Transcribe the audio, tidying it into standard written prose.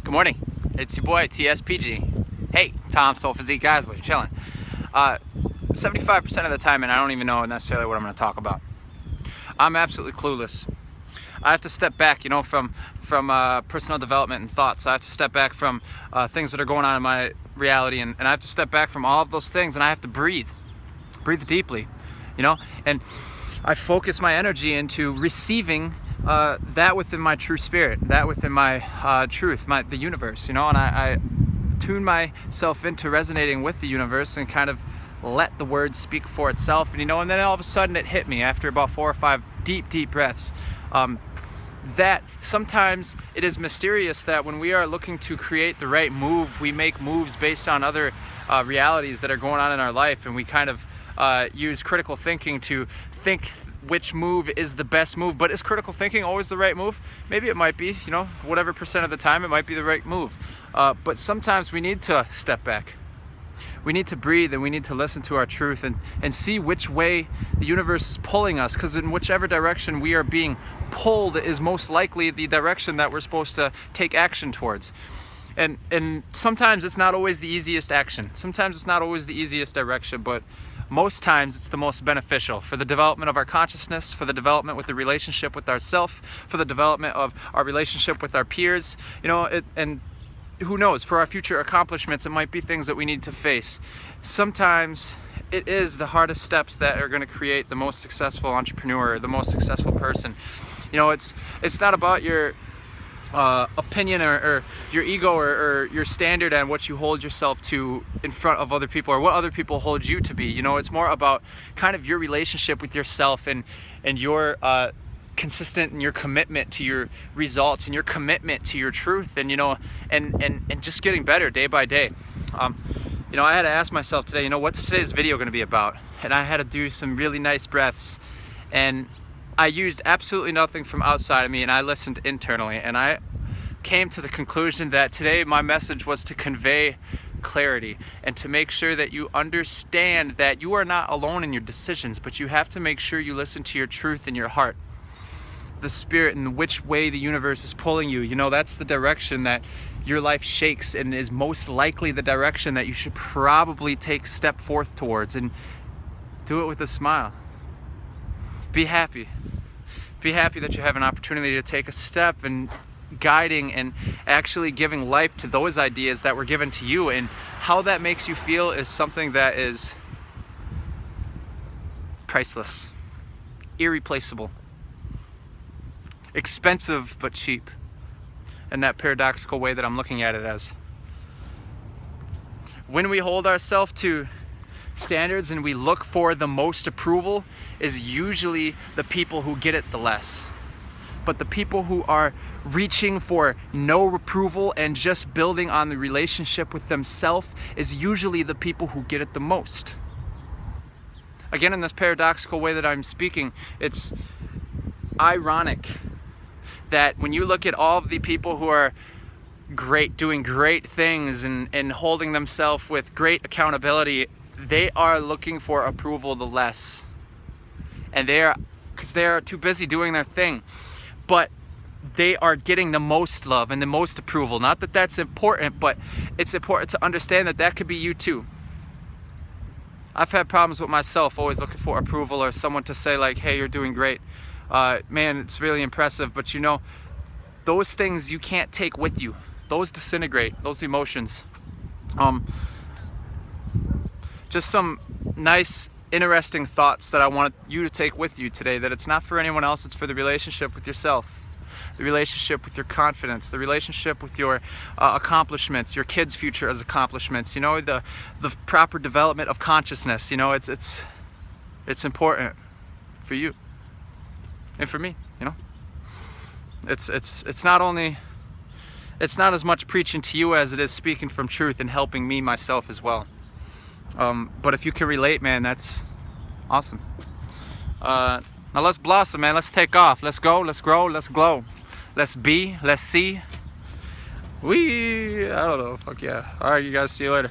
Good morning. It's your boy TSPG. Hey, Tom Soul Physique Geisler, chilling. 75% of the time, and I don't even know necessarily what I'm going to talk about. I'm absolutely clueless. I have to step back, from personal development and thoughts. I have to step back from things that are going on in my reality, and I have to step back from all of those things, and I have to breathe deeply, and I focus my energy into receiving that within my true spirit, that within my truth, the universe, and I tune myself into resonating with the universe and kind of let the word speak for itself. And then all of a sudden it hit me after about 4 or 5 deep breaths, that sometimes it is mysterious that when we are looking to create the right move, we make moves based on other realities that are going on in our life, and we kind of use critical thinking to think which move is the best move. But is critical thinking always the right move? Maybe it might be, whatever percent of the time it might be the right move. But sometimes we need to step back. We need to breathe, and we need to listen to our truth and see which way the universe is pulling us, because in whichever direction we are being pulled is most likely the direction that we're supposed to take action towards. And sometimes it's not always the easiest action. Sometimes it's not always the easiest direction, but most times it's the most beneficial for the development of our consciousness, for the development with the relationship with ourself, for the development of our relationship with our peers, and who knows, for our future accomplishments, it might be things that we need to face. Sometimes it is the hardest steps that are going to create the most successful entrepreneur, the most successful person. It's not about your opinion or your ego or your standard and what you hold yourself to in front of other people, or what other people hold you to be. It's more about kind of your relationship with yourself and your consistent and your commitment to your results and your commitment to your truth, and just getting better day by day. I had to ask myself today, what's today's video going to be about? And I had to do some really nice breaths, and I used absolutely nothing from outside of me, and I listened internally, and I came to the conclusion that today my message was to convey clarity and to make sure that you understand that you are not alone in your decisions, but you have to make sure you listen to your truth and your heart, the spirit, and which way the universe is pulling you. That's the direction that your life shakes, and is most likely the direction that you should probably take step forth towards, and do it with a smile. Be happy. Be happy that you have an opportunity to take a step and guiding and actually giving life to those ideas that were given to you, and how that makes you feel is something that is priceless, irreplaceable, expensive but cheap, in that paradoxical way that I'm looking at it as. When we hold ourselves to standards and we look for the most approval, is usually the people who get it the less. But the people who are reaching for no approval and just building on the relationship with themselves is usually the people who get it the most. Again, in this paradoxical way that I'm speaking, it's ironic that when you look at all of the people who are great, doing great things and holding themselves with great accountability, they are looking for approval the less. And because they are too busy doing their thing. But they are getting the most love and the most approval. Not that that's important, but it's important to understand that that could be you too. I've had problems with myself, always looking for approval or someone to say like, hey, you're doing great. Man, it's really impressive. But those things you can't take with you. Those disintegrate, those emotions. Just some nice, interesting thoughts that I want you to take with you today, that it's not for anyone else, it's for the relationship with yourself, the relationship with your confidence, the relationship with your accomplishments, your kids' future as accomplishments, the proper development of consciousness. It's important for you and for me. It's not as much preaching to you as it is speaking from truth and helping me myself as well. But if you can relate, man, that's awesome. Now let's blossom, man. Let's take off. Let's go. Let's grow. Let's glow. Let's be. Let's see. I don't know. Fuck yeah. All right, you guys. See you later.